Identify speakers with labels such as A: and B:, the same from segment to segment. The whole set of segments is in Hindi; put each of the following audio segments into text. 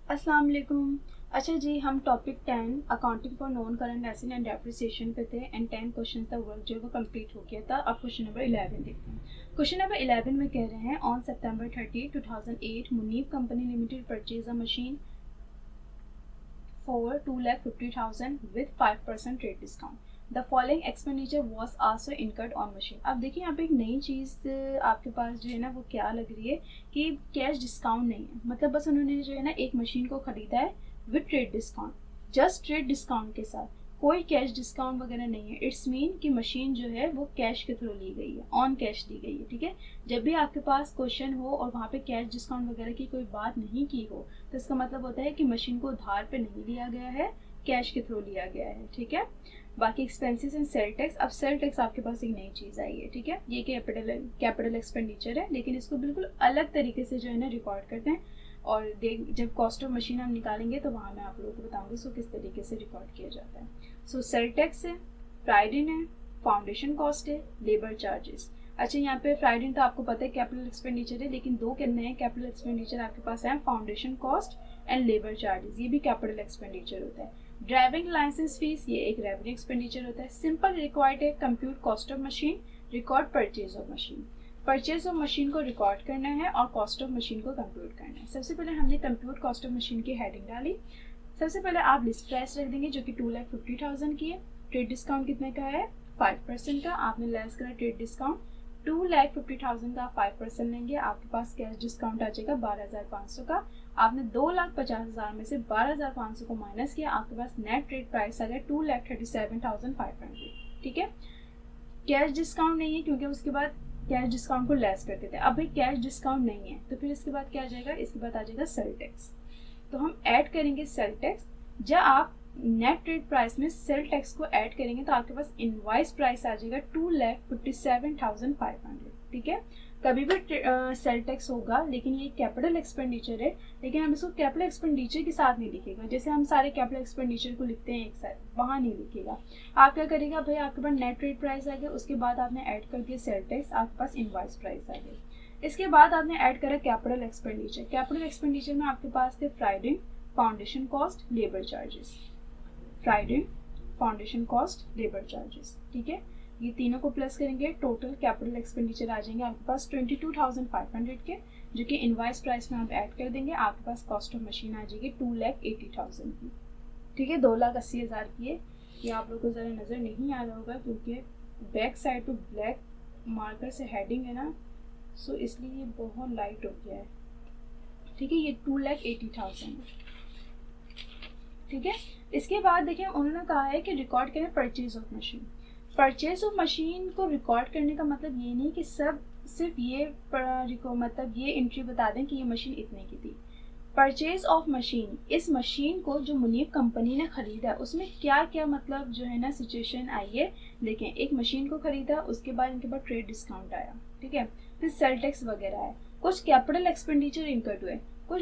A: अस्सलाम वालेकुम। अच्छा जी, हम topic 10 accounting for non current asset and depreciation पे थे एंड 10 क्वेश्चन का वर्क जो है वो कंप्लीट हो गया था। अब क्वेश्चन नंबर 11 देखते हैं। क्वेश्चन नंबर 11 में कह रहे हैं on September 30 2008 Munib company limited purchase a machine for 2,50,000 with 5% trade discount. The following expenditure was also incurred on machine. अब देखिए यहाँ पे एक नई चीज़ आपके पास जो है ना वो क्या लग रही है कि कैश डिस्काउंट नहीं है, मतलब बस उन्होंने जो है ना एक मशीन को खरीदा है with trade discount, just trade discount के साथ, कोई कैश डिस्काउंट वगैरह नहीं है। इट्स मीन कि मशीन जो है वो कैश के थ्रू ली गई है, ऑन कैश ली गई है। ठीक है, जब भी आपके पास क्वेश्चन हो और वहाँ पे कैश डिस्काउंट वगैरह की कोई बात नहीं की हो तो इसका मतलब होता है कि मशीन को उधार पे नहीं लिया गया है, कैश के थ्रू लिया गया है। ठीक है, बाकी एक्सपेंसेस एंड सेल टैक्स। अब सेल टैक्स आपके पास एक नई चीज़ आई है। ठीक है, ये कैपिटल एक्सपेंडिचर है, लेकिन इसको बिल्कुल अलग तरीके से जो है ना रिकॉर्ड करते हैं और जब कॉस्ट ऑफ मशीन हम निकालेंगे तो वहाँ मैं आप लोगों को बताऊंगी सो किस तरीके से रिकॉर्ड किया जाता है। सो सेल टैक्स है, फ्राइडिन है, फाउंडेशन कॉस्ट है, लेबर चार्जेस। अच्छा, यहाँ पे फ्राइडिन तो आपको पता है कैपिटल एक्सपेंडिचर है, लेकिन दो कितने हैं कैपिटल एक्सपेंडिचर आपके पास है, foundation cost and labour charges, ये भी कैपिटल एक्सपेंडिचर होता है। ड्राइविंग लाइसेंस फीस, ये एक रेवेन्यू एक्सपेंडिचर होता है। सिंपल रिक्वायर्ड है compute cost of machine, record purchase of machine. Purchase of machine को रिकॉर्ड करना है और कॉस्ट ऑफ मशीन को कंप्यूट करना है। सबसे पहले हमने कंप्यूट कॉस्ट ऑफ मशीन की हेडिंग डाली। सबसे पहले आप लिस्ट प्राइस रख देंगे जो कि 2,50,000 की है। ट्रेड डिस्काउंट कितने का है, 5% का। आपने लेस करा ट्रेड डिस्काउंट, 2,50,000 का 5% लेंगे, आपके पास कैश डिस्काउंट आ जाएगा 12,500 का। आपने 2,50,000 में से 12,500 को माइनस किया, आपके पास नेट ट्रेड प्राइस आ गया 2,37,500। ठीक है, कैश डिस्काउंट नहीं है क्योंकि उसके बाद कैश डिस्काउंट को लेस करते थे। अब भाई कैश डिस्काउंट नहीं है तो फिर इसके बाद क्या आ जाएगा, इसके बाद आ जाएगा सेल टैक्स। तो हम ऐड करेंगे सेल टैक्स। जब आप नेट ट्रेड प्राइस में सेल टैक्स को ऐड करेंगे तो आपके पास इनवाइस प्राइस आ जाएगा 2,57,500। ठीक है, कभी भी सेल टैक्स होगा, लेकिन ये कैपिटल एक्सपेंडिचर है, लेकिन हम इसको कैपिटल एक्सपेंडिचर के साथ नहीं लिखेगा। जैसे हम सारे कैपिटल एक्सपेंडिचर को लिखते हैं एक साथ, वहाँ नहीं लिखेगा। आप क्या करेगा भाई, आपके पास नेट ट्रेड प्राइस आ गया, उसके बाद आपने ऐड कर दिया सेल टैक्स, आपके पास इनवाइस प्राइस आ गई। इसके बाद आपने ऐड करा कैपिटल एक्सपेंडिचर। कैपिटल एक्सपेंडिचर में आपके पास थे फ्राइडिंग, फाउंडेशन कॉस्ट, लेबर चार्जेस। फ्राइडिंग, फाउंडेशन कॉस्ट, लेबर चार्जेस। ठीक है, ये तीनों को प्लस करेंगे, टोटल कैपिटल एक्सपेंडिचर आ जाएंगे आपके पास 22,500 के, जो कि इनवाइस प्राइस में आप ऐड कर देंगे। आपके पास कॉस्ट ऑफ मशीन आ जाएगी 2,80,000 की। ठीक है, 2,80,000 की है। ये आप लोगों को ज़रा नज़र नहीं आ रहा होगा क्योंकि बैक साइड पे ब्लैक मार्कर से हेडिंग है ना, सो इसलिए ये बहुत लाइट हो गया है। ठीक है, ये 2,80,000 है। ठीक है, इसके बाद देखिए उन्होंने कहा है कि रिकॉर्ड करें purchase of machine. Purchase of machine को रिकॉर्ड करने का मतलब ये नहीं कि सिर्फ ये मतलब ये एंट्री बता दें कि ये मशीन इतने की थी। परचेज ऑफ मशीन, इस मशीन को जो मुनीब कंपनी ने खरीदा उसमें क्या क्या मतलब जो है ना सिचुएशन आई है। देखें, एक मशीन को खरीदा, उसके बाद इनके पास ट्रेड डिस्काउंट आया। ठीक है, फिर सेल टैक्स वगैरह है, कुछ कैपिटल एक्सपेंडिचर इनकर्ड हुए, कुछ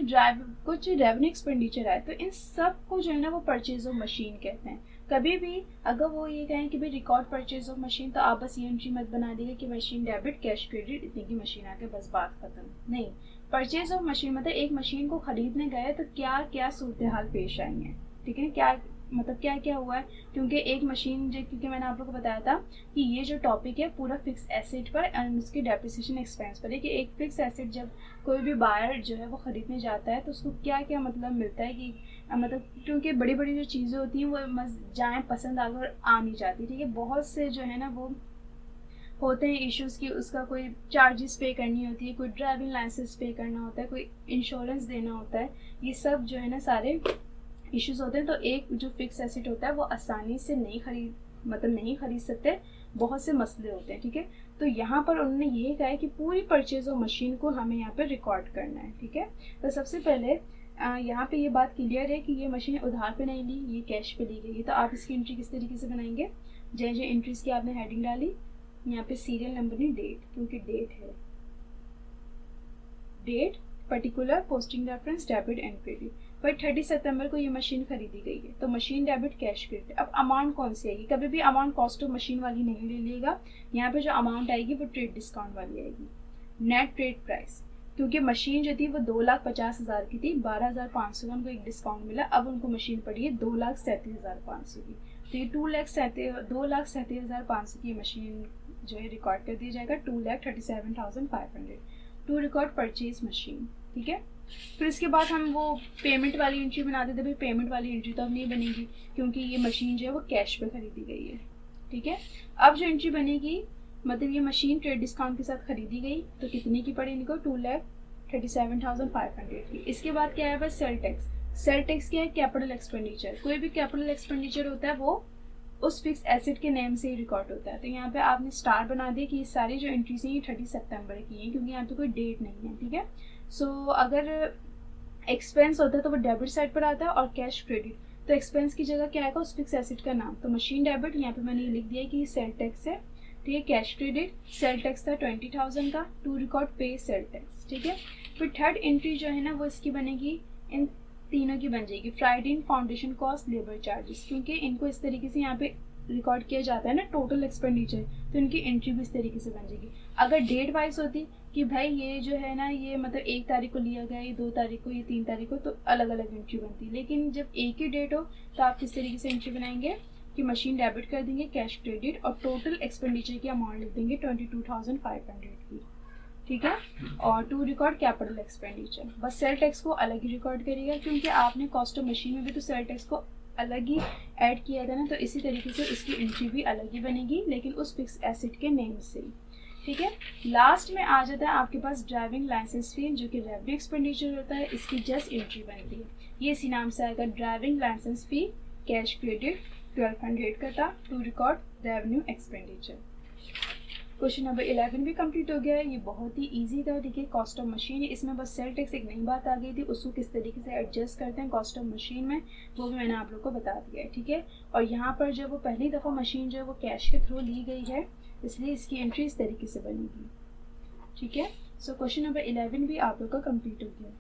A: रेवेन्यू एक्सपेंडिचर आए, तो इन सब को जो है ना वो परचेज ऑफ मशीन कहते हैं। कभी भी अगर वो ये कहें कि भाई रिकॉर्ड परचेज ऑफ मशीन, तो आप बस ये एंट्री मत बना दीजिए कि मशीन डेबिट कैश क्रेडिट इतनी की मशीन आके बस बात खत्म। नहीं, परचेज ऑफ मशीन मतलब एक मशीन को खरीदने गए तो क्या क्या सूरत हाल पेश आई हैं। ठीक है, क्या मतलब क्या क्या हुआ है, क्योंकि एक मशीन जो, क्योंकि मैंने आप लोगों को बताया था कि ये जो टॉपिक है पूरा फिक्स एसेट पर एंड उसकी डेप्रिसिएशन एक्सपेंस पर है, कि एक फिक्स एसेट जब कोई भी बायर जो है वो खरीदने जाता है तो उसको क्या क्या मतलब मिलता है कि मतलब, क्योंकि बड़ी बड़ी जो चीज़ें होती हैं वो जाएँ पसंद आकर आ नहीं जाती। ठीक है, बहुत से जो है ना वो होते हैं इश्यूज़ की, उसका कोई चार्जेस पे करनी होती है, कोई ड्राइविंग लाइसेंस पे करना होता है, कोई इंश्योरेंस देना होता है, ये सब जो है ना सारे इश्यूज होते हैं। तो एक जो फिक्स एसेट होता है वो आसानी से नहीं खरीद सकते, बहुत से मसले होते हैं। ठीक है, तो यहाँ पर उन्होंने यही कहा है कि पूरी परचेज ऑफ मशीन को हमें यहाँ पे रिकॉर्ड करना है। ठीक है, तो सबसे पहले यहाँ पे ये बात क्लियर है कि ये मशीन उधार पे नहीं ली, ये कैश पे ली गई है। तो आप इसकी एंट्री किस तरीके से बनाएंगे, जो एंट्रीज की आपने हेडिंग डाली, यहाँ पे सीरियल नंबर नहीं डेट, क्योंकि डेट है, date particular posting reference debit and credit. पर 30 सितंबर को ये मशीन खरीदी गई है, तो मशीन डेबिट कैश क्रेडिट। अब अमाउंट कौन सी आएगी, कभी भी अमाउंट कॉस्ट ऑफ मशीन वाली नहीं ले लिएगा, यहाँ पे जो अमाउंट आएगी वो ट्रेड डिस्काउंट वाली आएगी। नेट ट्रेड प्राइस, क्योंकि मशीन जो थी वो 2,50,000 की थी, 12,500 का उनको एक डिस्काउंट मिला, अब उनको मशीन पड़ी है 2,37,500 की। तो ये 2,37,500 की मशीन जो है रिकॉर्ड कर दिया जाएगा 2,37,500 टू रिकॉर्ड परचेज मशीन। ठीक है, फिर इसके बाद हम वो पेमेंट वाली एंट्री बना देते। भाई पेमेंट वाली एंट्री तो अब नहीं बनेगी क्योंकि ये मशीन जो है वो कैश पे खरीदी गई है। ठीक है, अब जो एंट्री बनेगी, मतलब ये मशीन ट्रेड डिस्काउंट के साथ खरीदी गई तो कितने की पड़ी इनको, 2,37,500 की। इसके बाद क्या है, बस सेल टैक्स। सेल टैक्स क्या है, कैपिटल एक्सपेंडिचर। कोई भी कैपिटल एक्सपेंडिचर होता है वो उस फिक्स एसेट के नेम से ही रिकॉर्ड होता है। तो यहाँ पे आपने स्टार बना दिया कि ये सारी जो एंट्रीज हैं ये 30 सितंबर की हैं, क्योंकि यहाँ पे कोई डेट नहीं है। ठीक है, सो अगर एक्सपेंस होता है तो वो डेबिट साइड पर आता है और कैश क्रेडिट। तो एक्सपेंस की जगह क्या आएगा, उस फिक्स एसेट का नाम। तो मशीन डेबिट, यहाँ पे मैंने ये लिख दिया कि सेल टैक्स है। ठीक है, कैश क्रेडिट, सेल टैक्स था 20,000 का, टू रिकॉर्ड पे सेल टैक्स। ठीक है, फिर थर्ड एंट्री जो है ना वो इसकी बनेगी, इन तीनों की बन जाएगी, फ्राइडे इन फाउंडेशन कॉस्ट, लेबर चार्जेस। क्योंकि इनको इस तरीके से यहाँ पे रिकॉर्ड किया जाता है ना टोटल एक्सपेंडिचर, तो इनकी एंट्री भी इस तरीके से बन जाएगी। अगर डेट वाइज होती कि भाई ये जो है ना ये मतलब 1 तारीख को लिया गया, ये 2 तारीख को, ये 3 तारीख को, तो अलग अलग एंट्री बनती। लेकिन जब एक ही डेट हो तो आप किस तरीके से एंट्री बनाएंगे कि मशीन डेबिट कर देंगे, कैश क्रेडिट, और टोटल एक्सपेंडिचर की अमाउंट लिख देंगे 22,500 की। ठीक है, और टू रिकॉर्ड कैपिटल एक्सपेंडिचर। बस सेल टैक्स को अलग ही रिकॉर्ड करिएगा क्योंकि आपने कॉस्ट ऑफ मशीन में भी तो सेल टैक्स को अलग ही ऐड किया था ना, तो इसी तरीके से इसकी एंट्री भी अलग ही बनेगी, लेकिन उस फिक्स एसेट के नेम से। ठीक है, लास्ट में आ जाता है आपके पास ड्राइविंग लाइसेंस फी, जो कि रेवेन्यू एक्सपेंडिचर होता है, इसकी जस्ट एंट्री बनती है। ये इसी नाम से आएगा, driving licence fee cash credit 1200 का था, to record revenue expenditure. Question number 11 भी कंप्लीट हो गया है। ये बहुत ही इजी था। ठीक है, कॉस्ट ऑफ मशीन, इसमें बस सेल टैक्स एक नई बात आ गई थी, उसको किस तरीके से एडजस्ट करते हैं कॉस्ट ऑफ मशीन में, वो भी मैंने आप लोग को बता दिया है। ठीक है, और यहाँ पर जब वो पहली दफ़ा मशीन जो है वो कैश के थ्रू ली गई है, इसलिए इसकी एंट्री इस तरीके से बनेगी। ठीक है, सो क्वेश्चन नंबर 11 भी आप लोग का कंप्लीट हो गया।